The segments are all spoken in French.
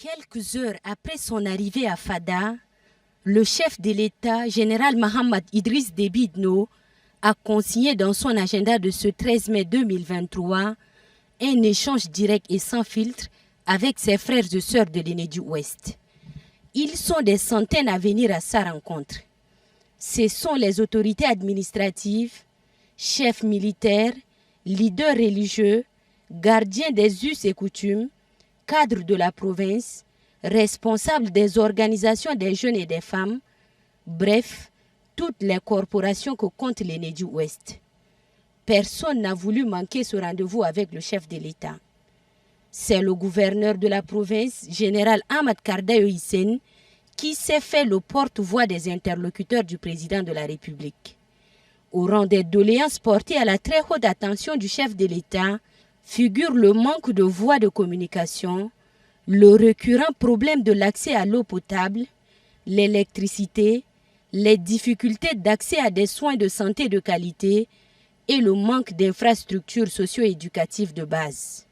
Quelques heures après son arrivée à Fada, le chef de l'État, général Mohamed Idriss Déby Itno, a consigné dans son agenda de ce 13 mai 2023 un échange direct et sans filtre avec ses frères et sœurs de l'aîné du Ouest. Ils sont des centaines à venir à sa rencontre. Ce sont les autorités administratives, chefs militaires, leaders religieux, gardiens des us et coutumes, cadres de la province, responsables des organisations des jeunes et des femmes, bref, toutes les corporations que compte l'aîné du Ouest. Personne n'a voulu manquer ce rendez-vous avec le chef de l'État. C'est le gouverneur de la province, général Ahmad Kardayo Hissène, qui s'est fait le porte-voix des interlocuteurs du président de la République. Au rang des doléances portées à la très haute attention du chef de l'État, figure le manque de voies de communication, le récurrent problème de l'accès à l'eau potable, l'électricité, les difficultés d'accès à des soins de santé de qualité et le manque d'infrastructures socio-éducatives de base.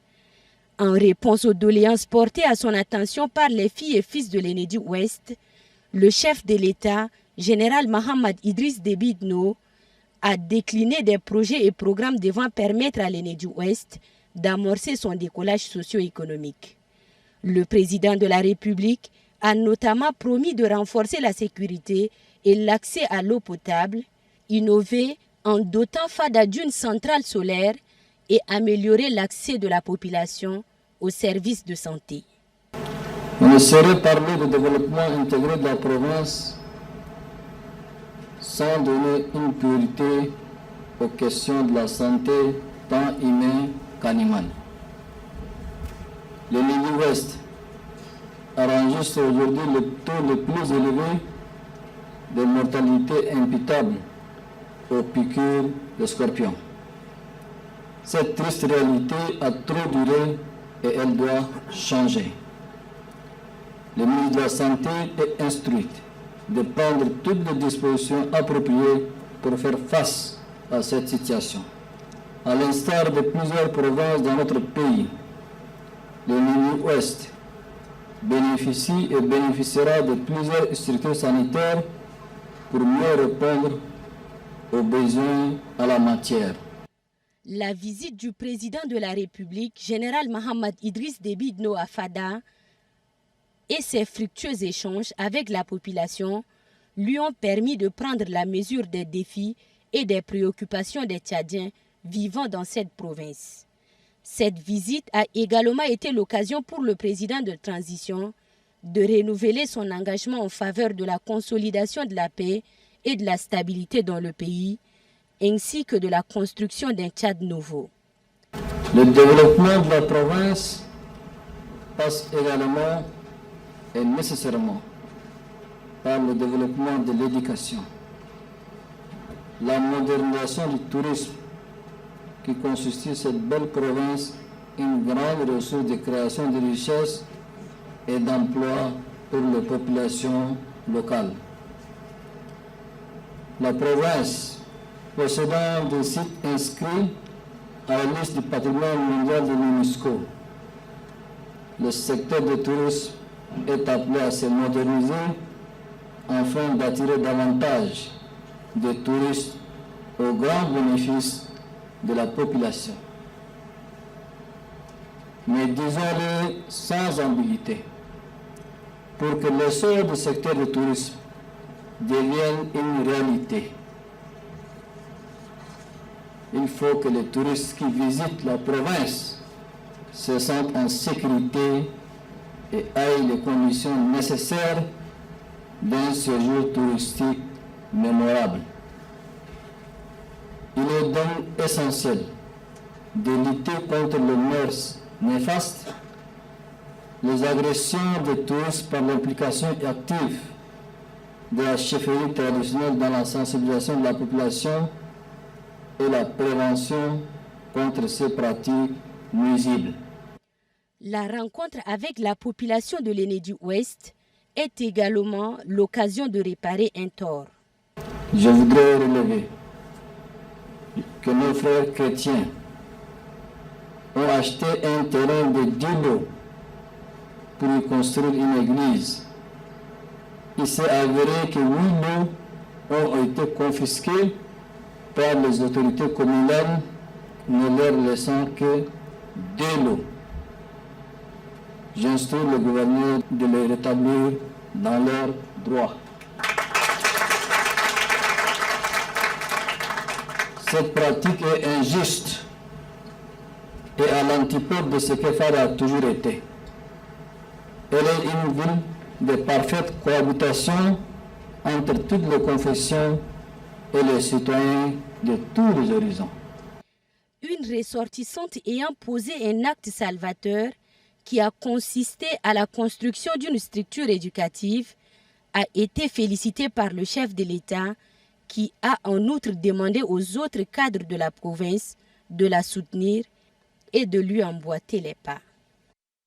En réponse aux doléances portées à son attention par les filles et fils de l'aîné du Ouest, le chef de l'État, général Mohamed Idriss Déby Itno, a décliné des projets et programmes devant permettre à l'aîné du Ouest d'amorcer son décollage socio-économique. Le président de la République a notamment promis de renforcer la sécurité et l'accès à l'eau potable, innover en dotant Fada d'une centrale solaire et améliorer l'accès de la population aux services de santé. On ne saurait parler de développement intégré de la province sans donner une priorité aux questions de la santé tant humaine qu'animale. Le Nili Ouest enregistre aujourd'hui le taux le plus élevé de mortalité imputable aux piqûres de scorpions. Cette triste réalité a trop duré et elle doit changer. Le ministre de la Santé est instruit de prendre toutes les dispositions appropriées pour faire face à cette situation. À l'instar de plusieurs provinces dans notre pays, le Nili-Ouest bénéficie et bénéficiera de plusieurs structures sanitaires pour mieux répondre aux besoins à la matière. La visite du président de la République, général Mohamed Idriss Déby Itno à Fada, et ses fructueux échanges avec la population lui ont permis de prendre la mesure des défis et des préoccupations des Tchadiens vivant dans cette province. Cette visite a également été l'occasion pour le président de transition de renouveler son engagement en faveur de la consolidation de la paix et de la stabilité dans le pays, ainsi que de la construction d'un Tchad nouveau. Le développement de la province passe également et nécessairement par le développement de l'éducation, la modernisation du tourisme qui constitue cette belle province une grande ressource de création de richesses et d'emplois pour les populations locales. La province possédant des sites inscrits à la liste du patrimoine mondial de l'UNESCO, le secteur du tourisme est appelé à se moderniser afin d'attirer davantage de touristes au grand bénéfice de la population. Mais disons-le sans ambiguïté, pour que l'essor du secteur du tourisme devienne une réalité, il faut que les touristes qui visitent la province se sentent en sécurité et aient les conditions nécessaires d'un séjour touristique mémorable. Il est donc essentiel de lutter contre les mœurs néfastes, les agressions des touristes par l'implication active de la chefferie traditionnelle dans la sensibilisation de la population et la prévention contre ces pratiques nuisibles. La rencontre avec la population de l'aîné du Ouest est également l'occasion de réparer un tort. Je voudrais relever que nos frères chrétiens ont acheté un terrain de 10 lots pour y construire une église. Il s'est avéré que 8 lots ont été confisqués par les autorités communales, ne leur laissant que 2 lots. J'instruis le gouverneur de les rétablir dans leurs droits. Cette pratique est injuste et à l'antipode de ce que Fada a toujours été. Elle est une ville de parfaite cohabitation entre toutes les confessions et les citoyens de tous les horizons. Une ressortissante ayant posé un acte salvateur qui a consisté à la construction d'une structure éducative a été félicitée par le chef de l'État qui a en outre demandé aux autres cadres de la province de la soutenir et de lui emboîter les pas.